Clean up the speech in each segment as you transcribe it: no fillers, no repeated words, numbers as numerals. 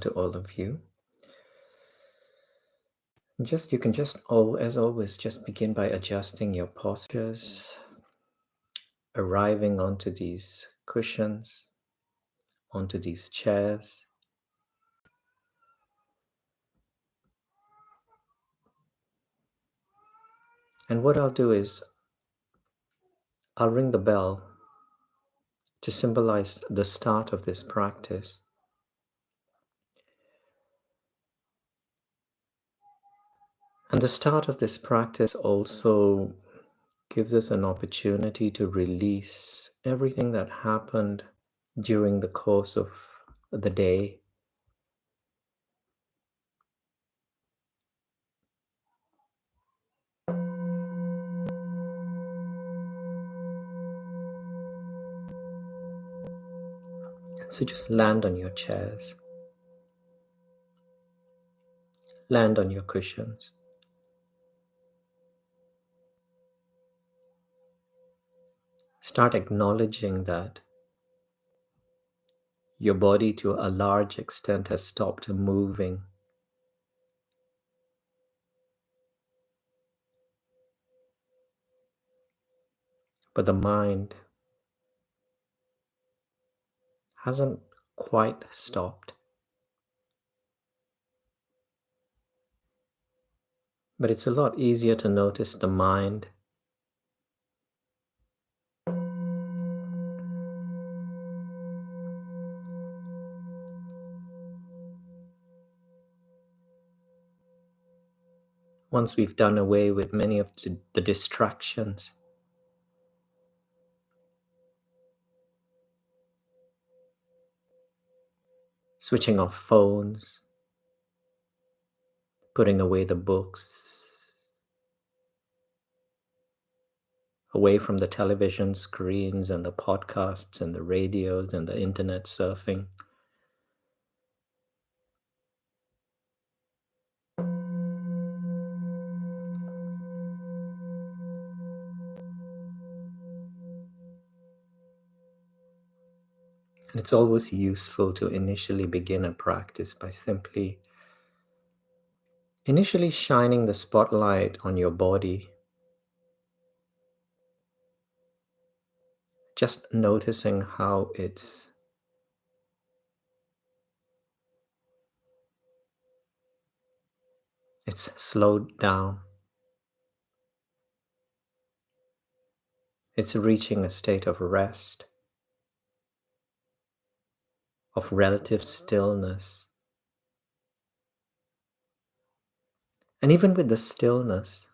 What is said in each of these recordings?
to all of you. You can just, as always, just begin by adjusting your postures, arriving onto these cushions, onto these chairs. And what I'll do is I'll ring the bell to symbolize the start of this practice. And the start of this practice also gives us an opportunity to release everything that happened during the course of the day. So just land on your chairs, land on your cushions. Start acknowledging that your body to a large extent has stopped moving. But the mind hasn't quite stopped. But it's a lot easier to notice the mind once we've done away with many of the distractions. Switching off phones, putting away the books, away from the television screens and the podcasts and the radios and the internet surfing. And it's always useful to initially begin a practice by simply initially shining the spotlight on your body, just noticing how it's slowed down. It's reaching a state of rest, of relative stillness. And even with the stillness,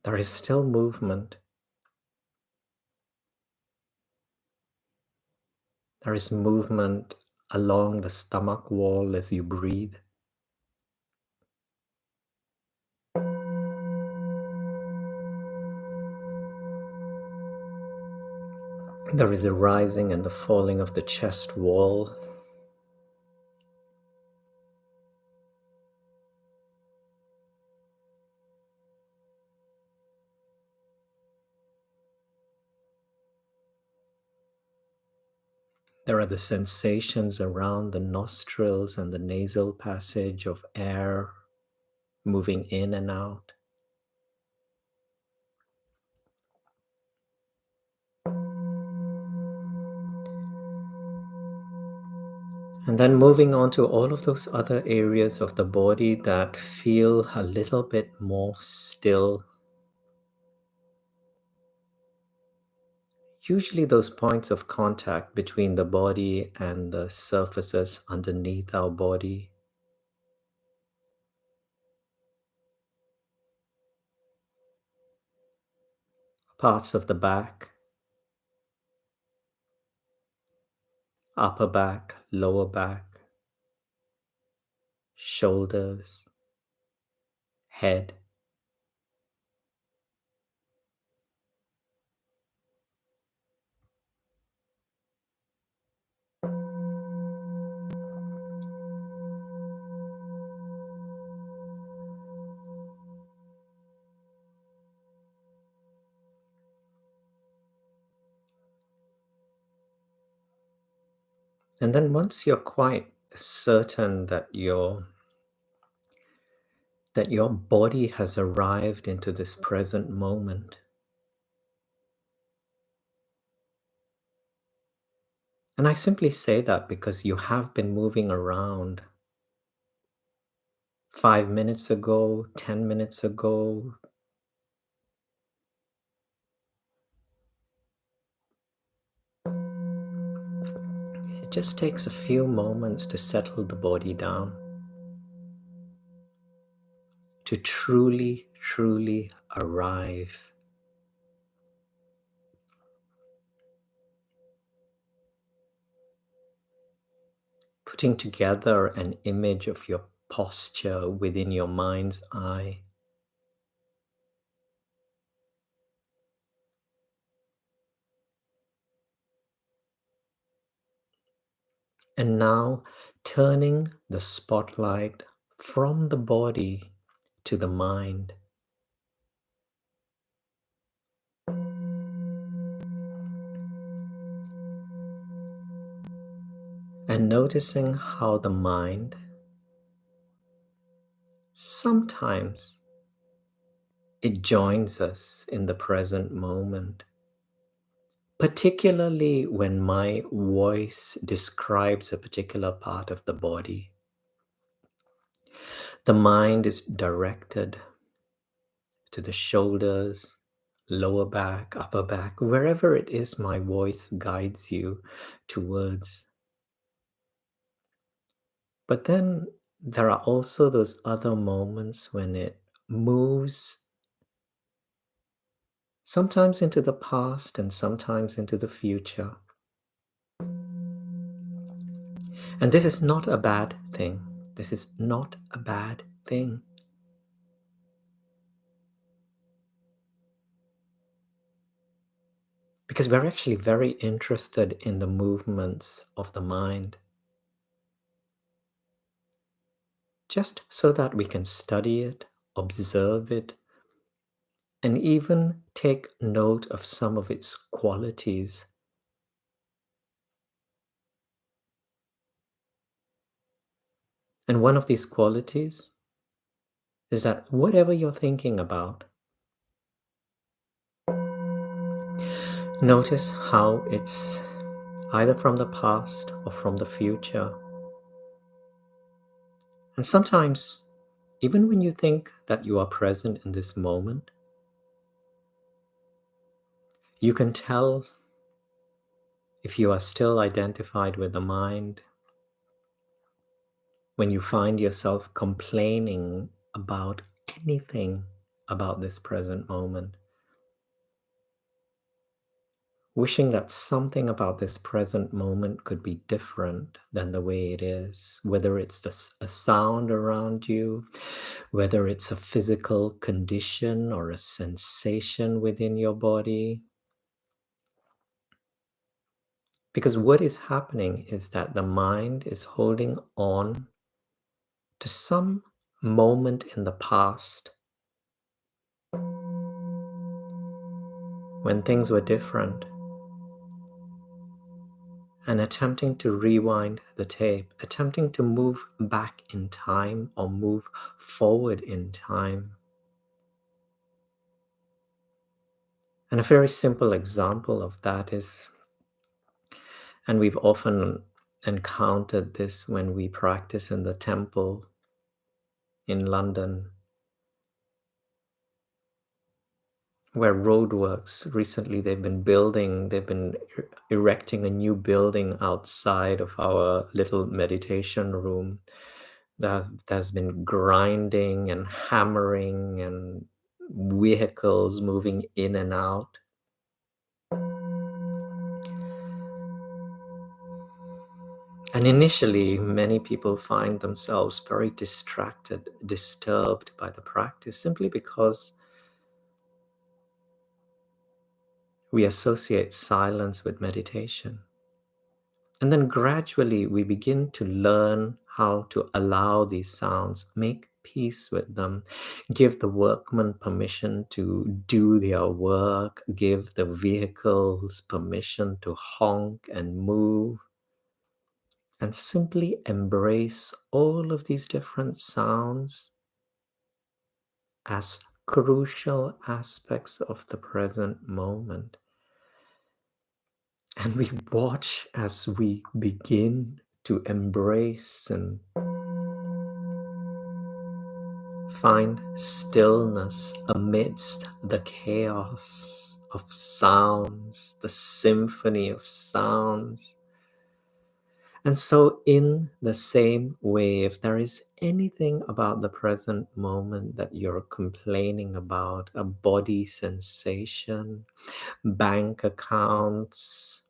there is still movement. There is movement along the stomach wall as you breathe. There is a rising and the falling of the chest wall. There are the sensations around the nostrils and the nasal passage of air moving in and out. And then moving on to all of those other areas of the body that feel a little bit more still. Usually those points of contact between the body and the surfaces underneath our body. Parts of the back, upper back, lower back, shoulders, head. And then once you're quite certain that your body has arrived into this present moment. And I simply say that because you have been moving around 5 minutes ago, 10 minutes ago. It just takes a few moments to settle the body down, to truly, truly arrive. Putting together an image of your posture within your mind's eye. And now turning the spotlight from the body to the mind. And noticing how the mind sometimes it joins us in the present moment, particularly when my voice describes a particular part of the body. The mind is directed to the shoulders, lower back, upper back, wherever it is my voice guides you towards. But then there are also those other moments when it moves sometimes into the past and sometimes into the future. And this is not a bad thing. This is not a bad thing. Because we're actually very interested in the movements of the mind, just so that we can study it, observe it, and even take note of some of its qualities. And one of these qualities is that whatever you're thinking about, notice how it's either from the past or from the future. And sometimes, even when you think that you are present in this moment, you can tell if you are still identified with the mind when you find yourself complaining about anything about this present moment, wishing that something about this present moment could be different than the way it is, whether it's a sound around you, whether it's a physical condition or a sensation within your body. Because what is happening is that the mind is holding on to some moment in the past when things were different, and attempting to rewind the tape, attempting to move back in time or move forward in time. And a very simple example of that is, and we've often encountered this when we practice in the temple in London, where roadworks recently they've been erecting a new building outside of our little meditation room that has been grinding and hammering and vehicles moving in and out. And initially, many people find themselves very distracted, disturbed by the practice, simply because we associate silence with meditation. And then gradually we begin to learn how to allow these sounds, make peace with them, give the workmen permission to do their work, give the vehicles permission to honk and move. and simply embrace all of these different sounds as crucial aspects of the present moment. And we watch as we begin to embrace and find stillness amidst the chaos of sounds, the symphony of sounds. And so, in the same way, if there is anything about the present moment that you're complaining about, a body sensation, bank accounts,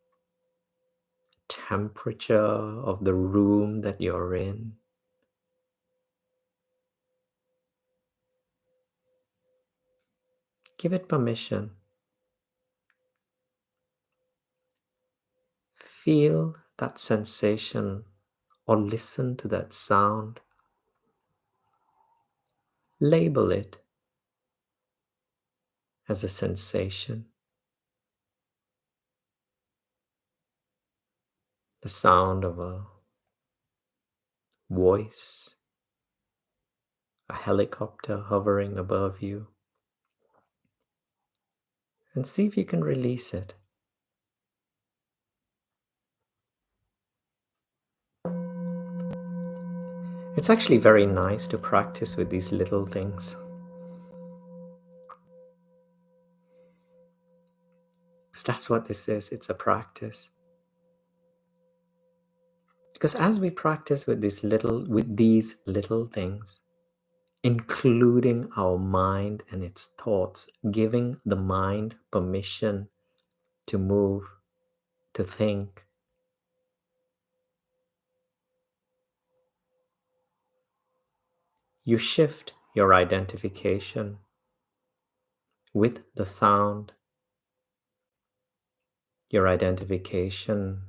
temperature of the room that you're in, give it permission. Feel that sensation or listen to that sound. Label it as a sensation. The sound of a voice, a helicopter hovering above you, and see if you can release it. It's actually very nice to practice with these little things. Because that's what this is, it's a practice. Because as we practice with these little things, including our mind and its thoughts, giving the mind permission to move, to think, you shift your identification with the sound, your identification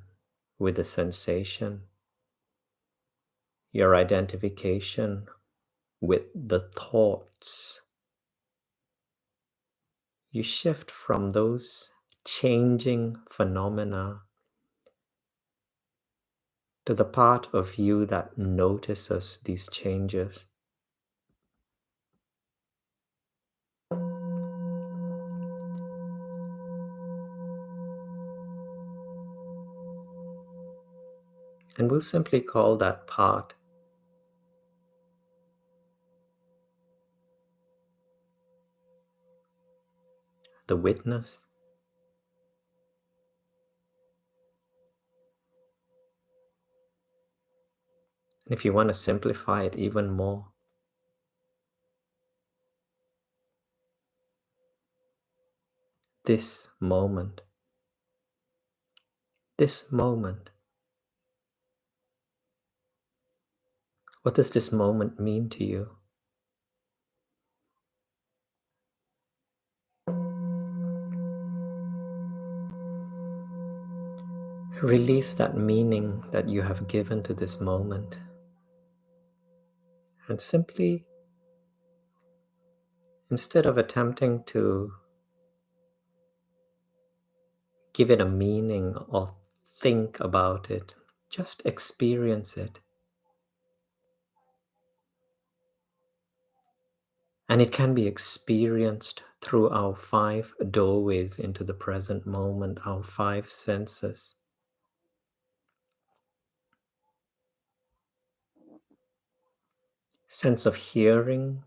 with the sensation, your identification with the thoughts. You shift from those changing phenomena to the part of you that notices these changes. And we'll simply call that part the witness. And if you want to simplify it even more, this moment, this moment. What does this moment mean to you? Release that meaning that you have given to this moment and simply, instead of attempting to give it a meaning or think about it, just experience it. And it can be experienced through our 5 doorways into the present moment, our 5 senses. Sense of hearing,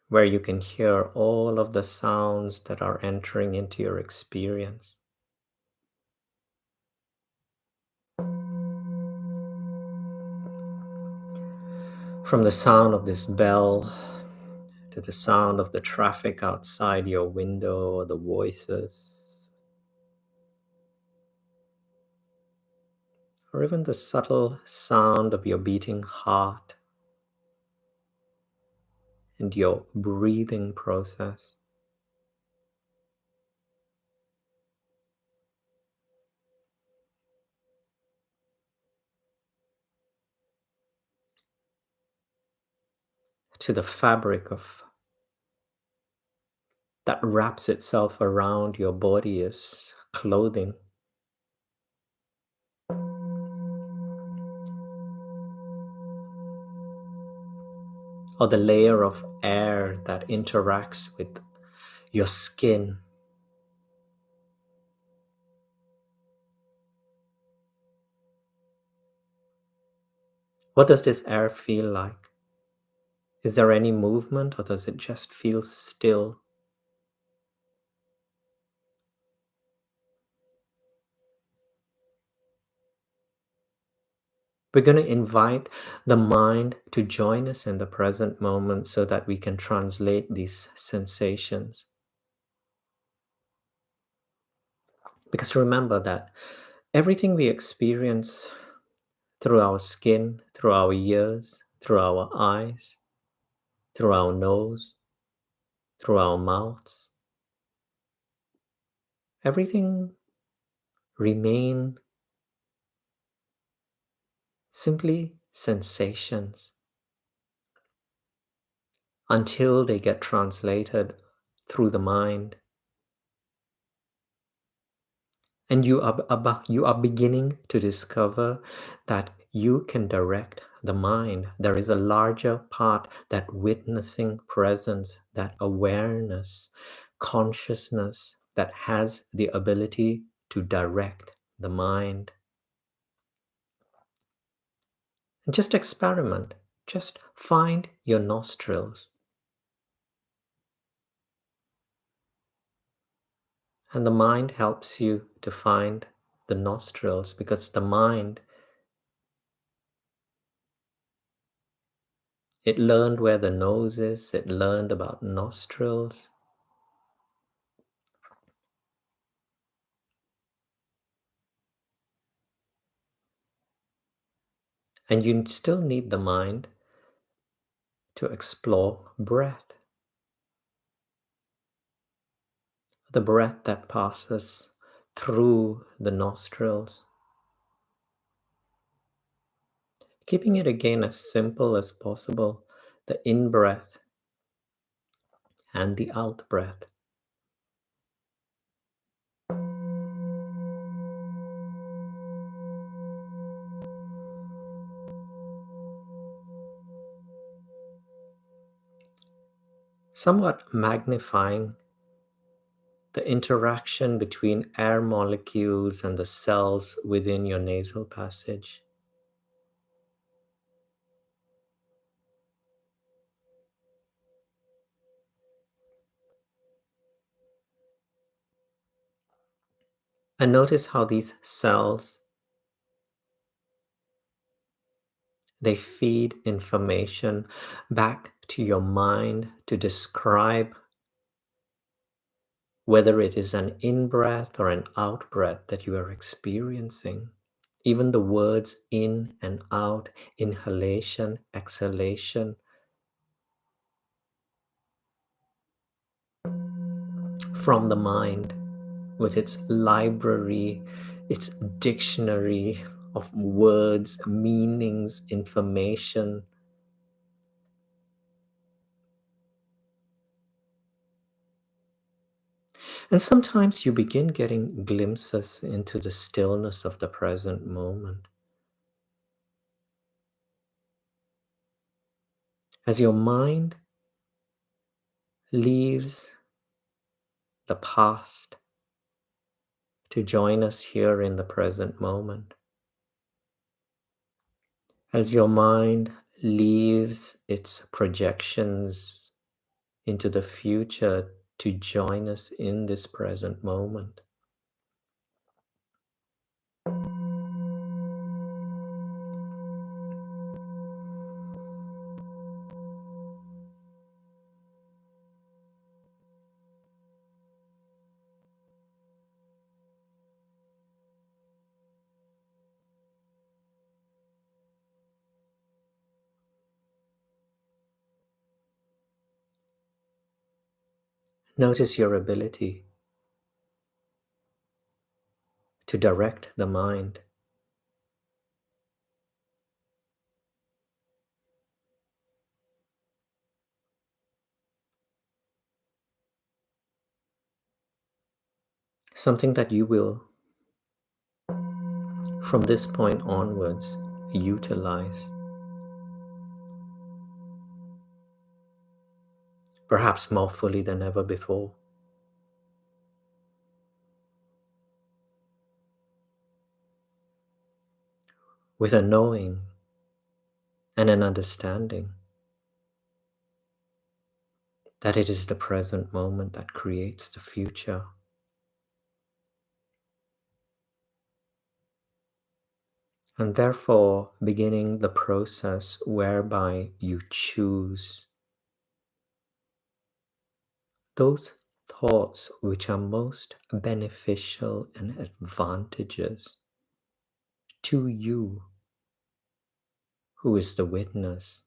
where you can hear all of the sounds that are entering into your experience. From the sound of this bell to the sound of the traffic outside your window or the voices, or even the subtle sound of your beating heart and your breathing process. To the fabric of that wraps itself around your body as clothing. or the layer of air that interacts with your skin. What does this air feel like? Is there any movement, or does it just feel still? We're going to invite the mind to join us in the present moment so that we can translate these sensations. Because remember that everything we experience through our skin, through our ears, through our eyes, through our nose, through our mouths, everything remain simply sensations until they get translated through the mind. And you are beginning to discover that you can direct the mind. There is a larger part, that witnessing presence, that awareness, consciousness that has the ability to direct the mind. And just experiment. Just find your nostrils. And the mind helps you to find the nostrils, because the mind, it learned where the nose is, it learned about nostrils. And you still need the mind to explore breath, the breath that passes through the nostrils. Keeping it again as simple as possible, the in-breath and the out-breath. Somewhat magnifying the interaction between air molecules and the cells within your nasal passage. And notice how these cells, they feed information back to your mind to describe whether it is an in-breath or an out-breath that you are experiencing. Even the words in and out, inhalation, exhalation, from the mind with its library, its dictionary of words, meanings, information. And sometimes you begin getting glimpses into the stillness of the present moment. As your mind leaves the past to join us here in the present moment, as your mind leaves its projections into the future to join us in this present moment. Notice your ability to direct the mind. Something that you will, from this point onwards, utilize. perhaps more fully than ever before, with a knowing and an understanding that it is the present moment that creates the future. And therefore, beginning the process whereby you choose those thoughts which are most beneficial and advantageous to you, who is the witness.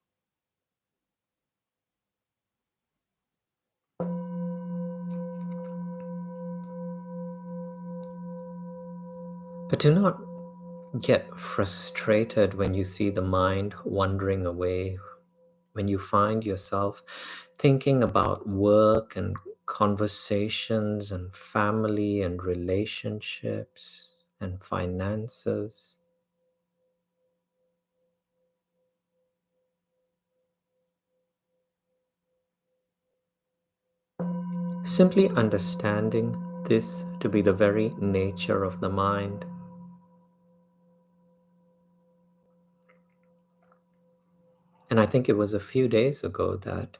But do not get frustrated when you see the mind wandering away, when you find yourself thinking about work and conversations and family and relationships and finances. Simply understanding this to be the very nature of the mind. And I think it was a few days ago that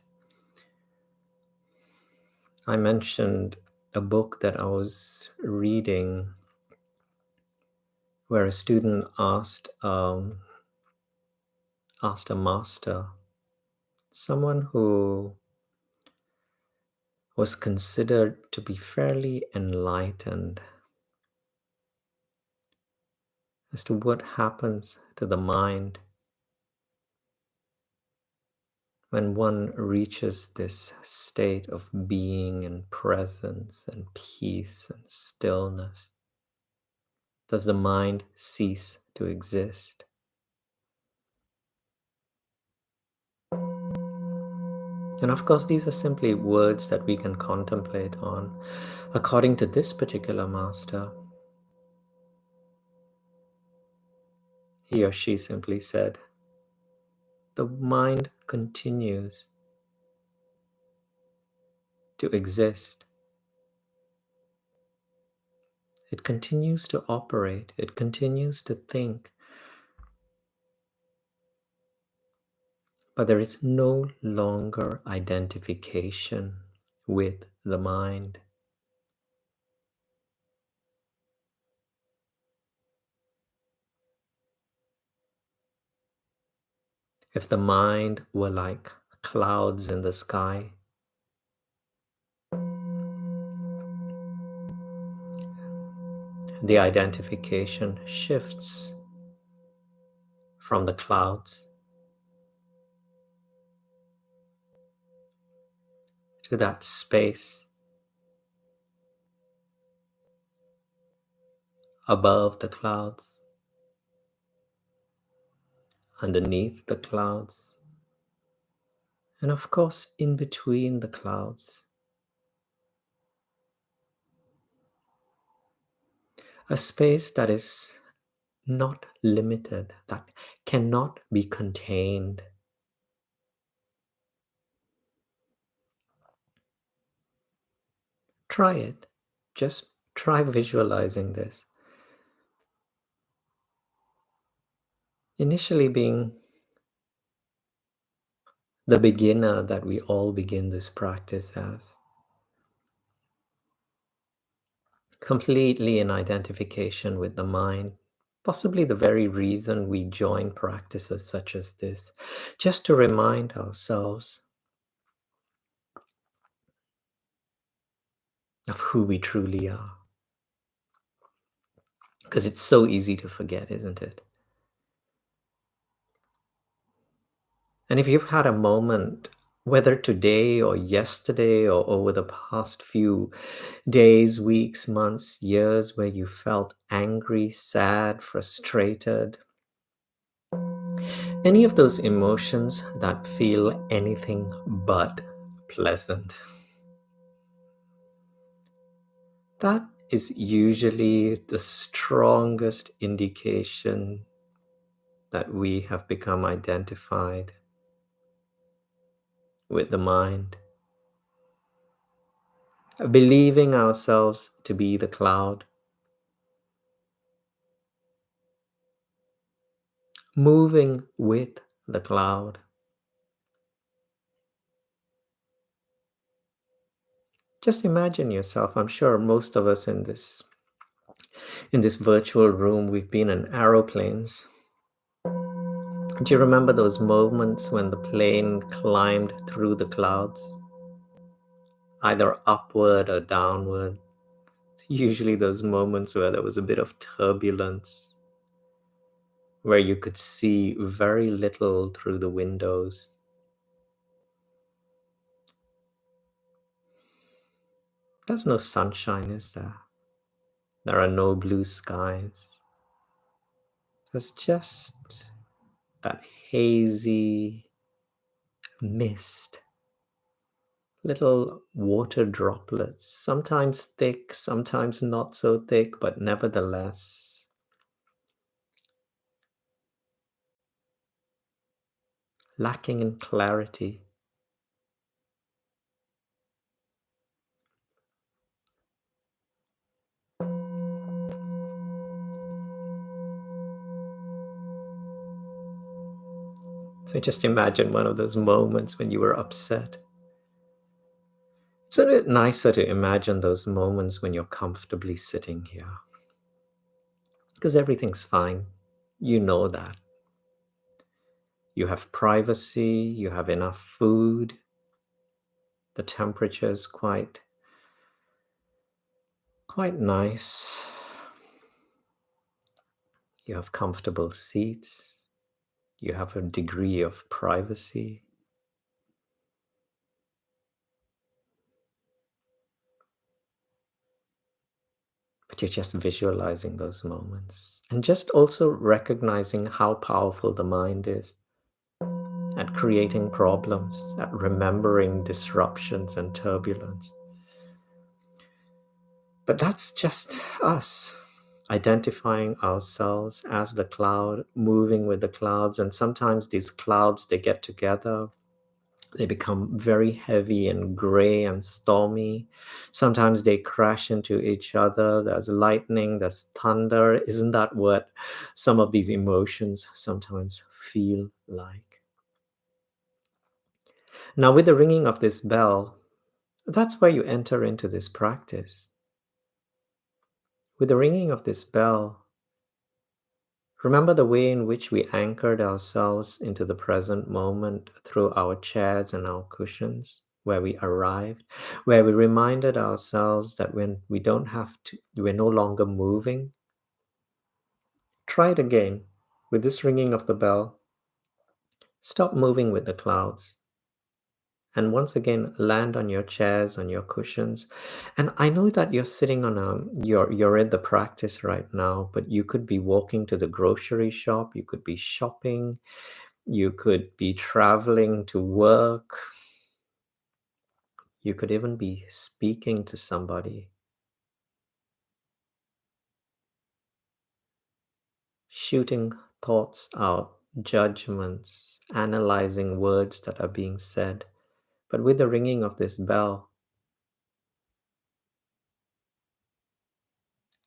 I mentioned a book that I was reading where a student asked a master, someone who was considered to be fairly enlightened, as to what happens to the mind when one reaches this state of being and presence and peace and stillness. Does the mind cease to exist? And of course, these are simply words that we can contemplate on. According to this particular master, he or she simply said, the mind continues to exist. It continues to operate. It continues to think. But there is no longer identification with the mind. If the mind were like clouds in the sky, the identification shifts from the clouds to that space above the clouds, underneath the clouds, and of course in between the clouds. A space that is not limited, that cannot be contained. Try it. Just try visualizing this. Initially, being the beginner that we all begin this practice as, completely in identification with the mind, possibly the very reason we join practices such as this, just to remind ourselves of who we truly are. Because it's so easy to forget, isn't it? And if you've had a moment, whether today or yesterday or over the past few days, weeks, months, years, where you felt angry, sad, frustrated, any of those emotions that feel anything but pleasant, that is usually the strongest indication that we have become identified with the mind. believing ourselves to be the cloud, moving with the cloud. Just imagine yourself. I'm sure most of us in this virtual room, we've been in aeroplanes. Do you remember those moments when the plane climbed through the clouds, either upward or downward? Usually those moments where there was a bit of turbulence, where you could see very little through the windows. There's no sunshine, is there? There are no blue skies. There's just that hazy mist, little water droplets, sometimes thick, sometimes not so thick, but nevertheless lacking in clarity. So just imagine one of those moments when you were upset. It's a bit nicer to imagine those moments when you're comfortably sitting here, because everything's fine. You know that. You have privacy, you have enough food, the temperature is quite nice. You have comfortable seats, you have a degree of privacy. But you're just visualizing those moments and just also recognizing how powerful the mind is at creating problems, at remembering disruptions and turbulence. But that's just us identifying ourselves as the cloud, moving with the clouds. And sometimes these clouds, they get together, they become very heavy and gray and stormy. Sometimes they crash into each other. There's lightning, there's thunder. Isn't that what some of these emotions sometimes feel like? Now, with the ringing of this bell, that's where you enter into this practice. With the ringing of this bell, remember the way in which we anchored ourselves into the present moment through our chairs and our cushions, where we arrived, where we reminded ourselves that when we don't have to, we're no longer moving. Try it again. With this ringing of the bell, stop moving with the clouds. And once again, land on your chairs, on your cushions. And I know that you're sitting on you're in the practice right now, but you could be walking to the grocery shop, you could be shopping, you could be traveling to work, you could even be speaking to somebody, shooting thoughts out, judgments, analyzing words that are being said. But with the ringing of this bell,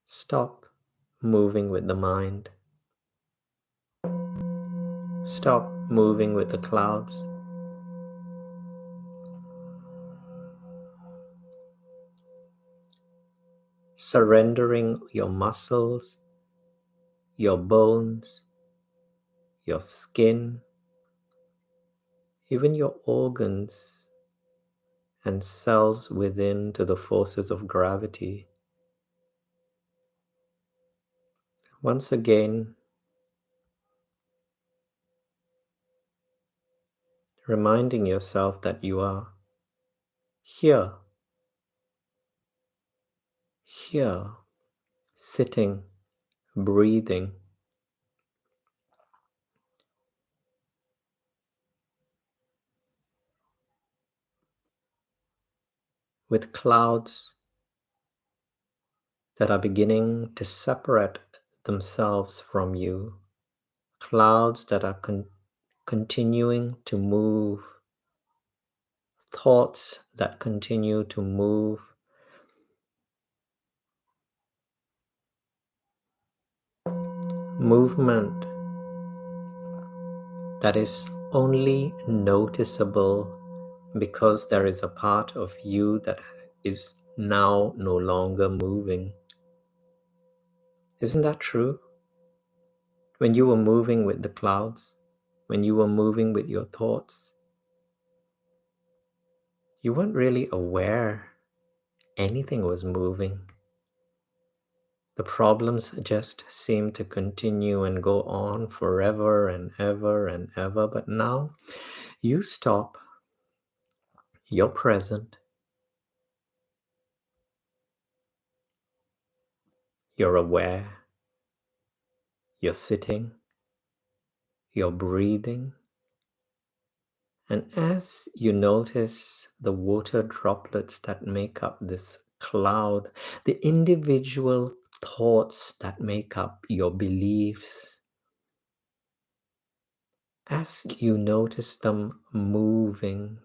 stop moving with the mind. Stop moving with the clouds. Surrendering your muscles, your bones, your skin, even your organs and cells within to the forces of gravity. Once again, reminding yourself that you are here, here, sitting, breathing, with clouds that are beginning to separate themselves from you, clouds that are continuing to move, thoughts that continue to move, movement that is only noticeable because there is a part of you that is now no longer moving. Isn't that true? When you were moving with the clouds, when you were moving with your thoughts, you weren't really aware anything was moving. The problems just seem to continue and go on forever and ever and ever. But now you stop, you're present, you're aware, you're sitting, you're breathing. And as you notice the water droplets that make up this cloud, the individual thoughts that make up your beliefs, as you notice them moving,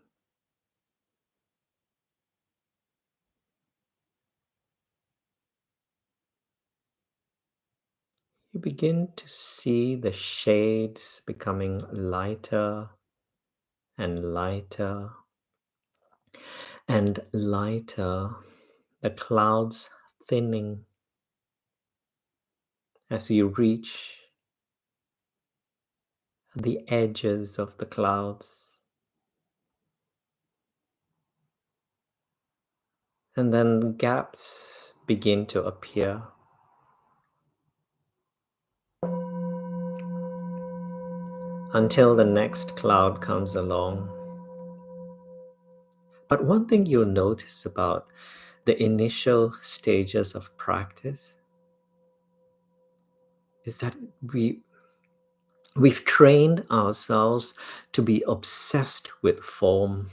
you begin to see the shades becoming lighter and lighter and lighter, the clouds thinning as you reach the edges of the clouds. And then gaps begin to appear. Until the next cloud comes along. But one thing you'll notice about the initial stages of practice is that we've trained ourselves to be obsessed with form,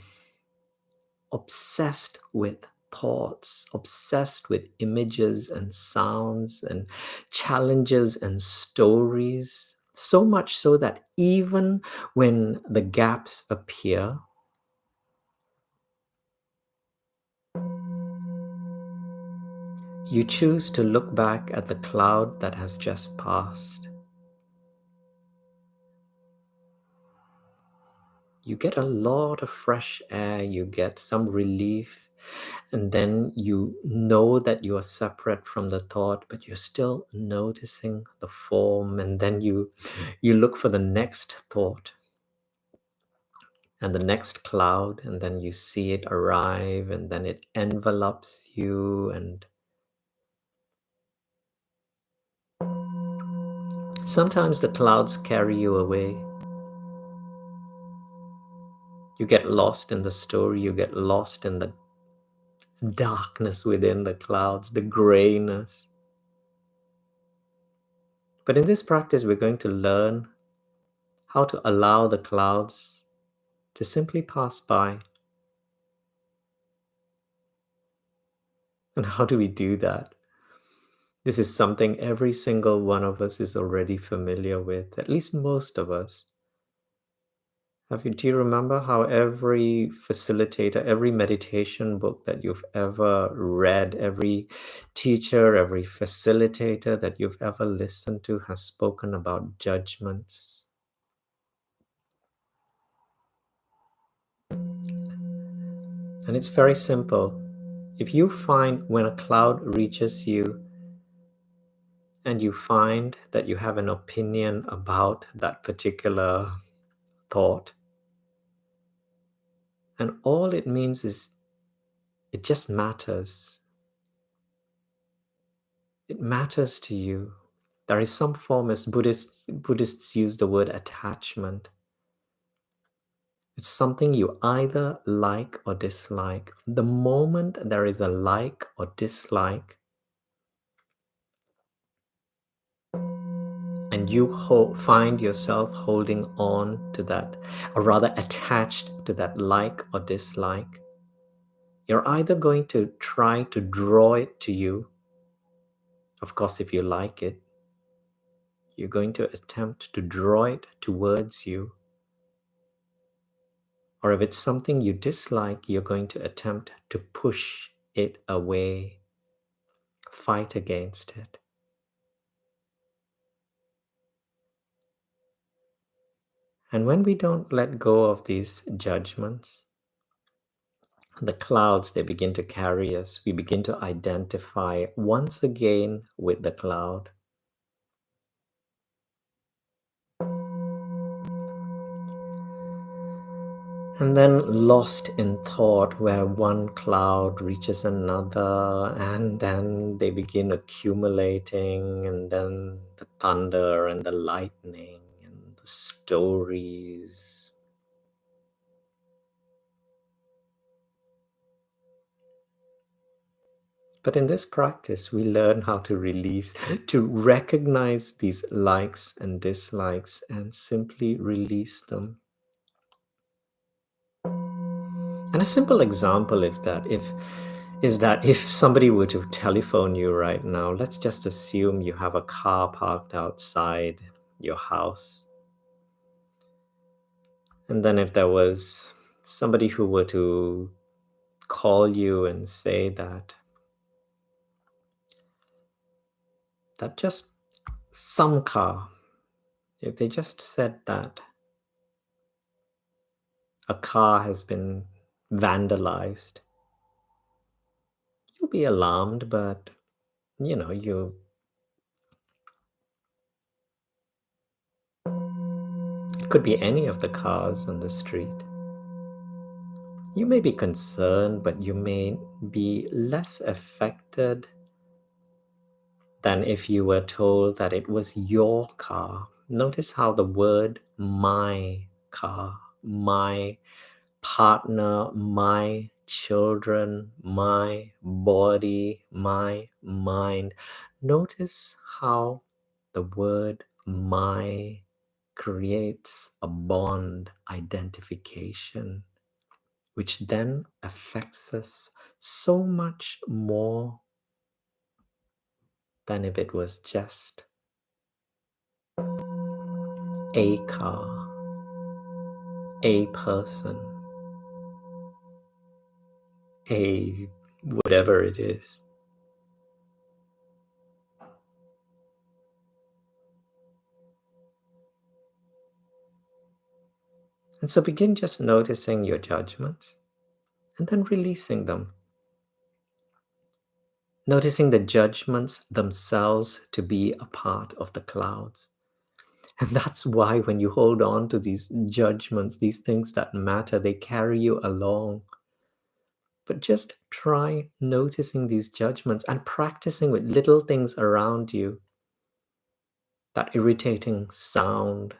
obsessed with thoughts, obsessed with images and sounds and challenges and stories. So much so that even when the gaps appear, you choose to look back at the cloud that has just passed. You get a lot of fresh air, you get some relief, and then you know that you are separate from the thought, but you're still noticing the form, and then you look for the next thought and the next cloud, and then you see it arrive, and then it envelops you, and sometimes the clouds carry you away. You get lost in the story, you get lost in the darkness within the clouds, the grayness. But in this practice, we're going to learn how to allow the clouds to simply pass by. And how do we do that? This is something every single one of us is already familiar with, at least most of us. Do you remember how every facilitator, every meditation book that you've ever read, every teacher, every facilitator that you've ever listened to has spoken about judgments? And it's very simple. If you find when a cloud reaches you and you find that you have an opinion about that particular thought, and all it means is it just matters. It matters to you. There is some form, as Buddhists use the word attachment. It's something you either like or dislike. The moment there is a like or dislike, and you find yourself holding on to that, or rather attached to that like or dislike, you're either going to try to draw it to you. Of course, if you like it, you're going to attempt to draw it towards you. Or if it's something you dislike, you're going to attempt to push it away, fight against it. And when we don't let go of these judgments, the clouds, they begin to carry us. We begin to identify once again with the cloud. And then lost in thought, where one cloud reaches another, and then they begin accumulating, and then the thunder and the lightning and the stories. But in this practice, we learn how to release, to recognize these likes and dislikes and simply release them. And a simple example is that if somebody were to telephone you right now, let's just assume you have a car parked outside your house. And then if there was somebody who were to call you and say that just some car, if they just said that a car has been vandalized, you'll be alarmed, but you it could be any of the cars on the street. You may be concerned, but you may be less affected than if you were told that it was your car. Notice how the word my car, my partner, my children, my body, my mind. Notice how the word my creates a bond identification, which then affects us so much more than if it was just a car, a person, a whatever it is. And so begin just noticing your judgments and then releasing them. Noticing the judgments themselves to be a part of the clouds. And that's why when you hold on to these judgments, these things that matter, they carry you along. But just try noticing these judgments and practicing with little things around you. That irritating sound.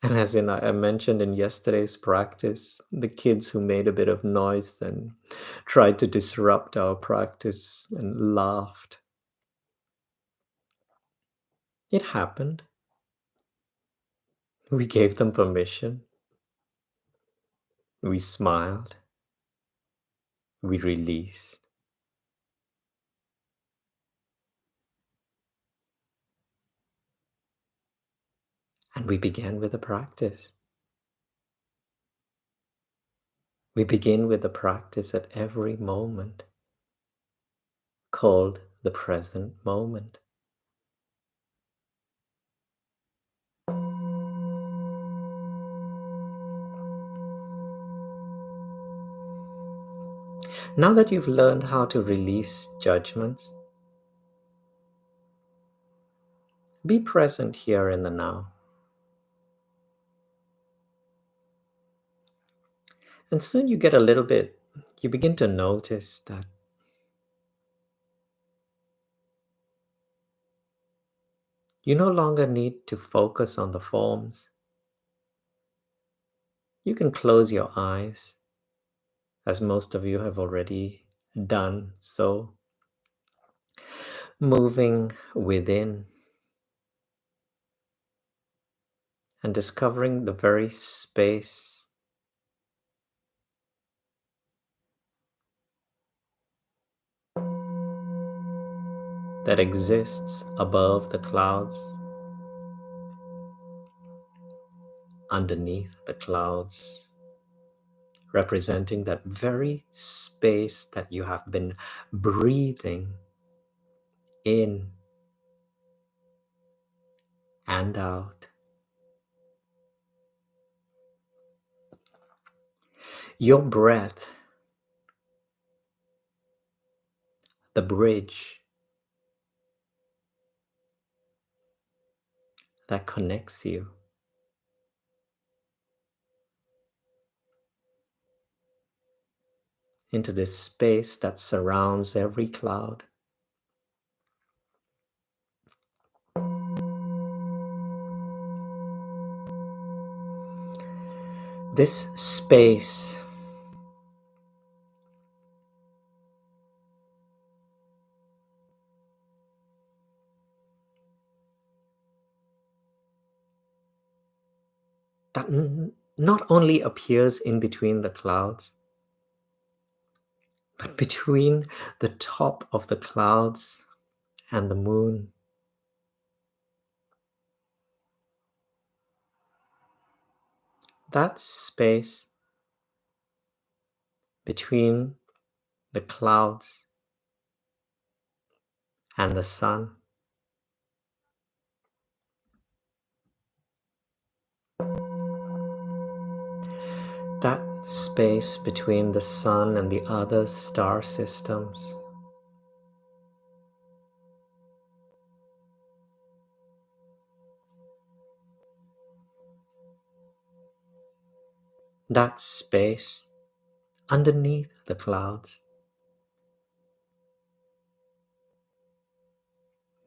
And as I mentioned in yesterday's practice, the kids who made a bit of noise and tried to disrupt our practice and laughed. It happened. We gave them permission. We smiled. We released. And we began with the practice. We begin with the practice at every moment, called the present moment. Now that you've learned how to release judgments, be present here in the now. And soon you begin to notice that you no longer need to focus on the forms. You can close your eyes, as most of you have already done so, moving within and discovering the very space that exists above the clouds, underneath the clouds, representing that very space that you have been breathing in and out. Your breath, the bridge that connects you into this space that surrounds every cloud. This space that not only appears in between the clouds, but between the top of the clouds and the moon. That space between the clouds and the sun. That space between the sun and the other star systems. That space underneath the clouds.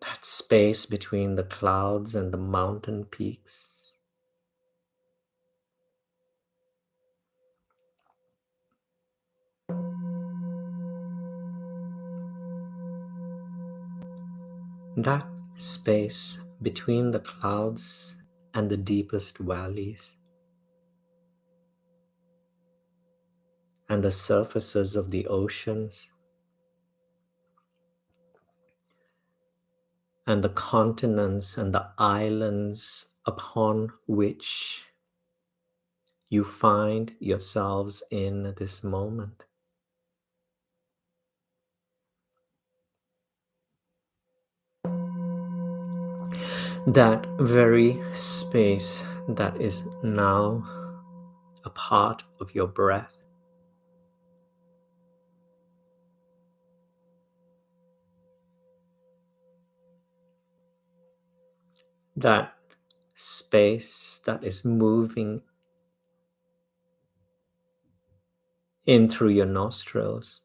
That space between the clouds and the mountain peaks. That space between the clouds and the deepest valleys and the surfaces of the oceans and the continents and the islands upon which you find yourselves in this moment. That very space that is now a part of your breath. That space that is moving in through your nostrils,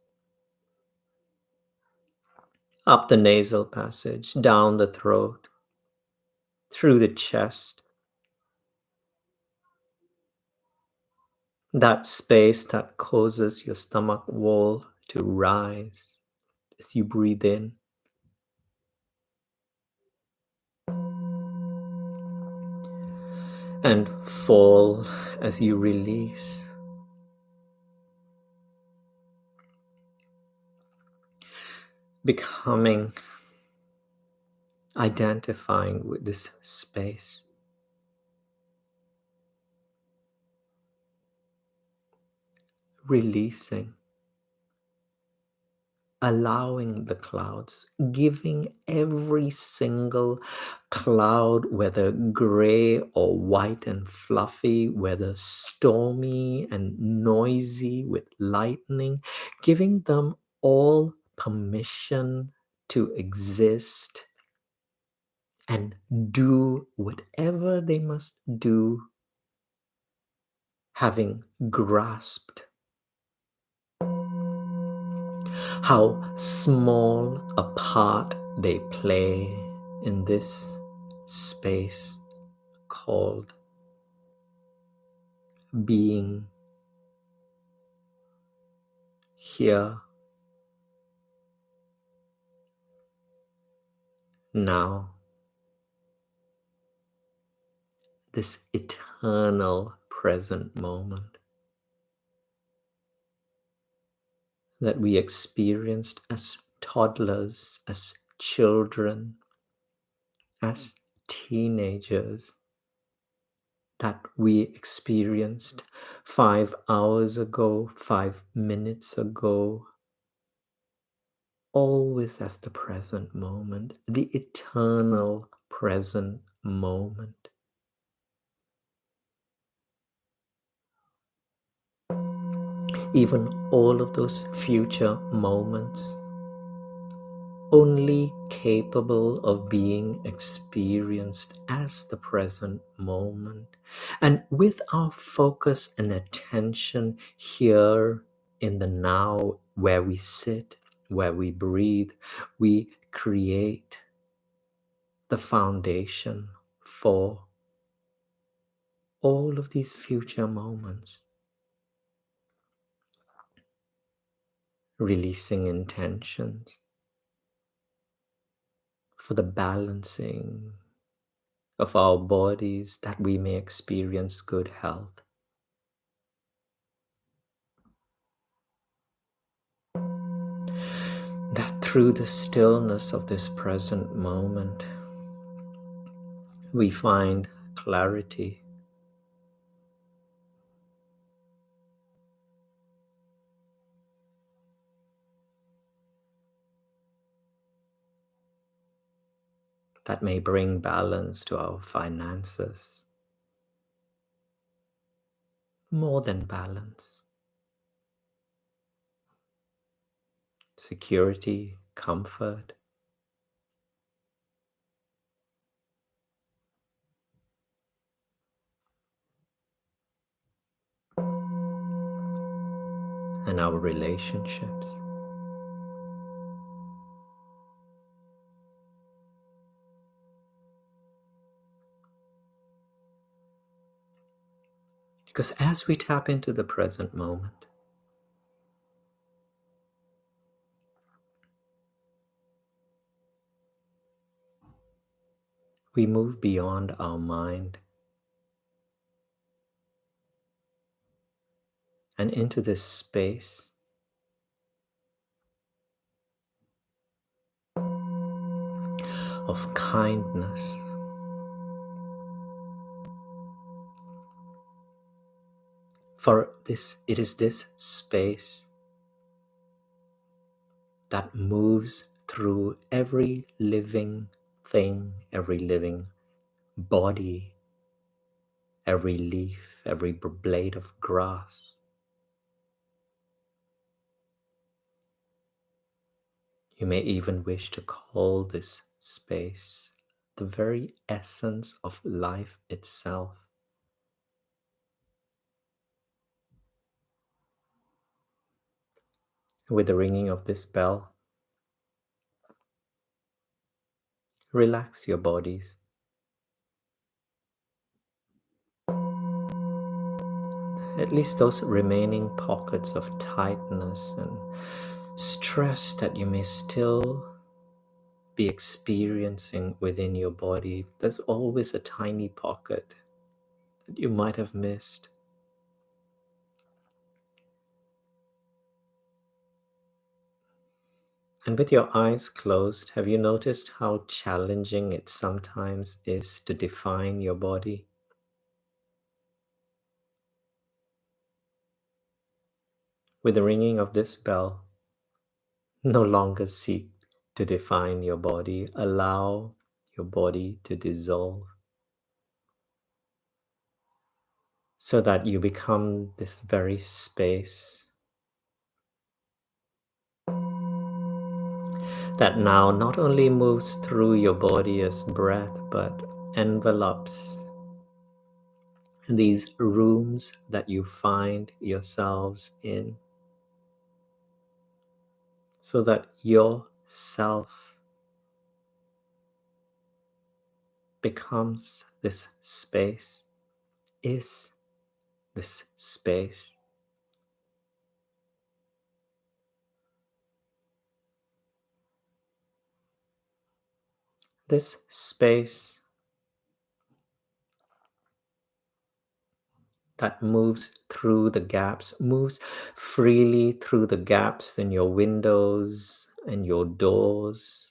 up the nasal passage, down the throat, through the chest. That space that causes your stomach wall to rise as you breathe in. And fall as you release. Becoming, identifying with this space. Releasing. Allowing the clouds, giving every single cloud, whether gray or white and fluffy, whether stormy and noisy with lightning, giving them all permission to exist and do whatever they must do, having grasped how small a part they play in this space called being here now, this eternal present moment that we experienced as toddlers, as children, as teenagers, that we experienced 5 hours ago, 5 minutes ago, always as the present moment, the eternal present moment. Even all of those future moments only capable of being experienced as the present moment. And with our focus and attention here in the now, where we sit, where we breathe, we create the foundation for all of these future moments, releasing intentions for the balancing of our bodies, that we may experience good health. That through the stillness of this present moment, we find clarity, that may bring balance to our finances, more than balance, security, comfort, and our relationships. Because as we tap into the present moment, we move beyond our mind and into this space of kindness. For this, it is this space that moves through every living thing, every living body, every leaf, every blade of grass. You may even wish to call this space the very essence of life itself. With the ringing of this bell, relax your bodies. At least those remaining pockets of tightness and stress that you may still be experiencing within your body. There's always a tiny pocket that you might have missed. And with your eyes closed, have you noticed how challenging it sometimes is to define your body? With the ringing of this bell, no longer seek to define your body. Allow your body to dissolve so that you become this very space that now not only moves through your body as breath, but envelops these rooms that you find yourselves in, so that your self becomes this space, is this space. This space that moves through the gaps, moves freely through the gaps in your windows and your doors,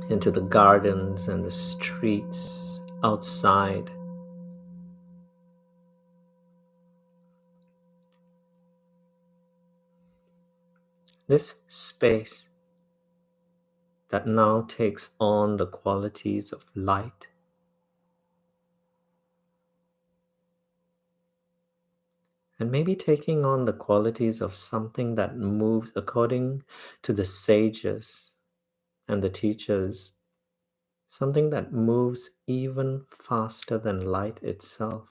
into the gardens and the streets outside. This space that now takes on the qualities of light, and maybe taking on the qualities of something that moves according to the sages and the teachers, something that moves even faster than light itself.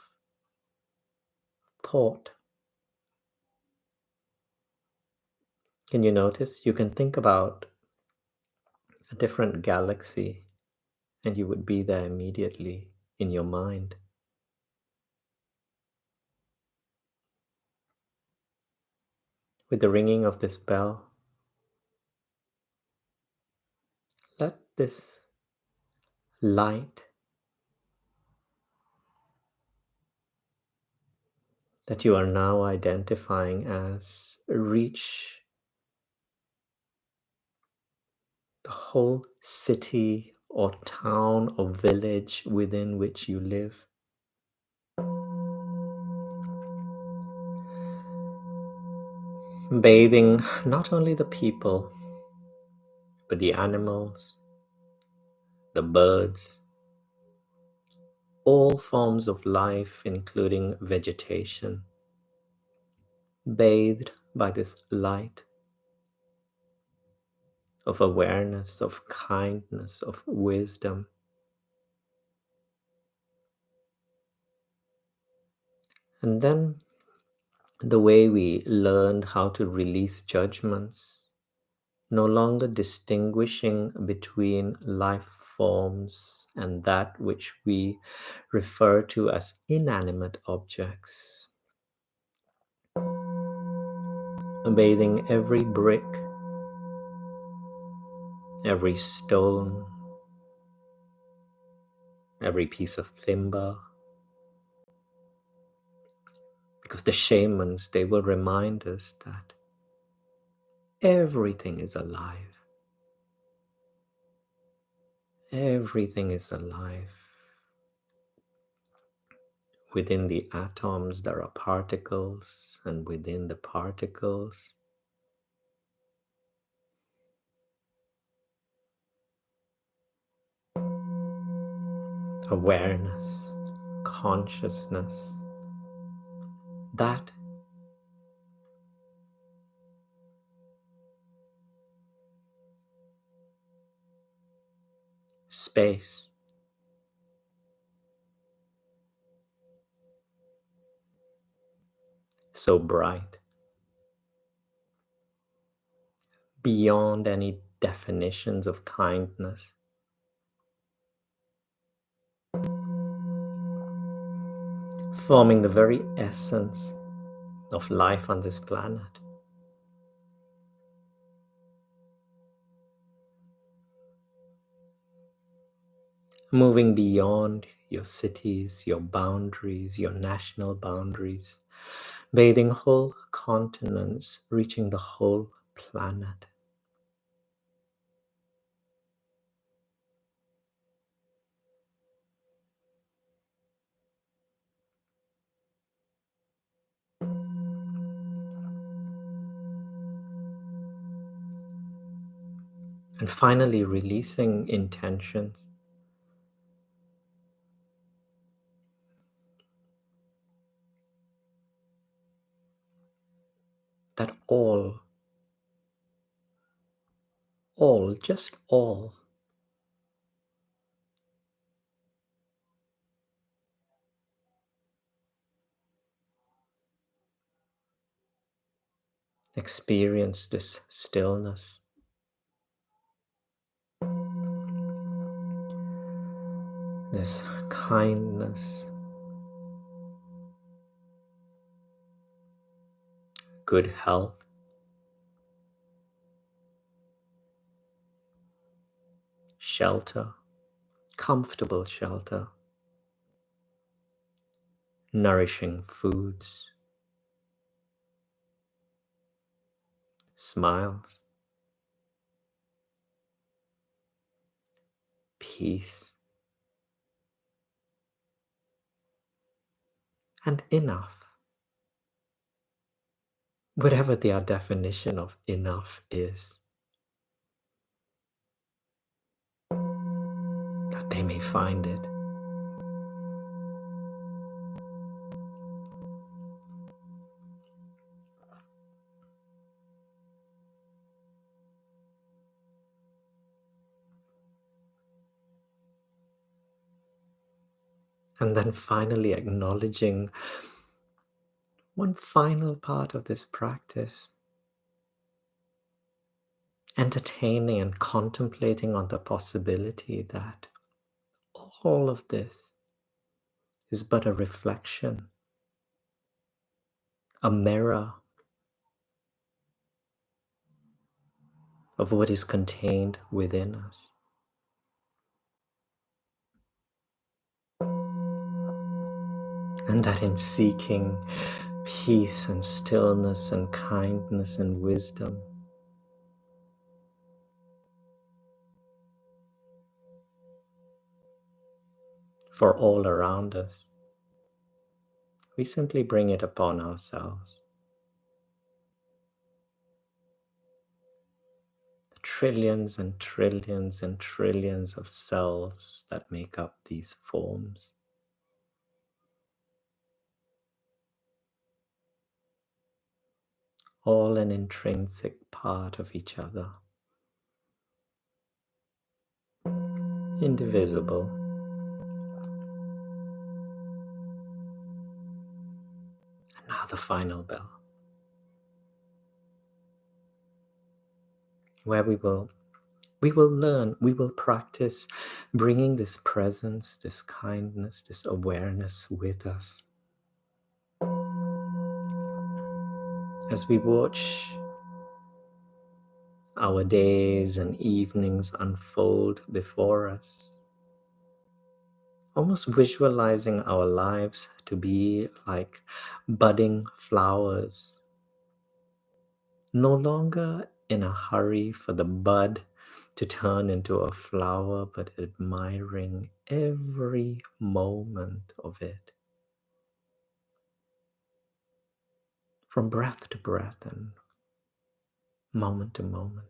Thought. Can you notice? You can think about a different galaxy and you would be there immediately in your mind. With the ringing of this bell, let this light that you are now identifying as reach the whole city or town or village within which you live. Bathing not only the people, but the animals, the birds, all forms of life, including vegetation, bathed by this light of awareness, of kindness, of wisdom. And then the way we learned how to release judgments, no longer distinguishing between life forms and that which we refer to as inanimate objects, bathing every brick, every stone, every piece of timber, because the shamans, they will remind us that everything is alive. Everything is alive. Within the atoms, there are particles, and within the particles, awareness, consciousness, that space, so bright, beyond any definitions of kindness, forming the very essence of life on this planet. Moving beyond your cities, your boundaries, your national boundaries, bathing whole continents, reaching the whole planet. And finally, releasing intentions. That just all, experience this stillness, this kindness, good health, shelter, comfortable shelter, nourishing foods, smiles, peace, and enough. Whatever their definition of enough is. they may find it. And then finally acknowledging one final part of this practice, entertaining and contemplating on the possibility that all of this is but a reflection, a mirror of what is contained within us. And that in seeking peace and stillness and kindness and wisdom, for all around us, we simply bring it upon ourselves. Trillions and trillions and trillions of cells that make up these forms. All an intrinsic part of each other. Indivisible. And now the final bell, where we will learn, we will practice bringing this presence, this kindness, this awareness with us. As we watch our days and evenings unfold before us, almost visualizing our lives to be like budding flowers, no longer in a hurry for the bud to turn into a flower, but admiring every moment of it, from breath to breath and moment to moment.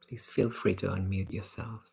Please feel free to unmute yourselves.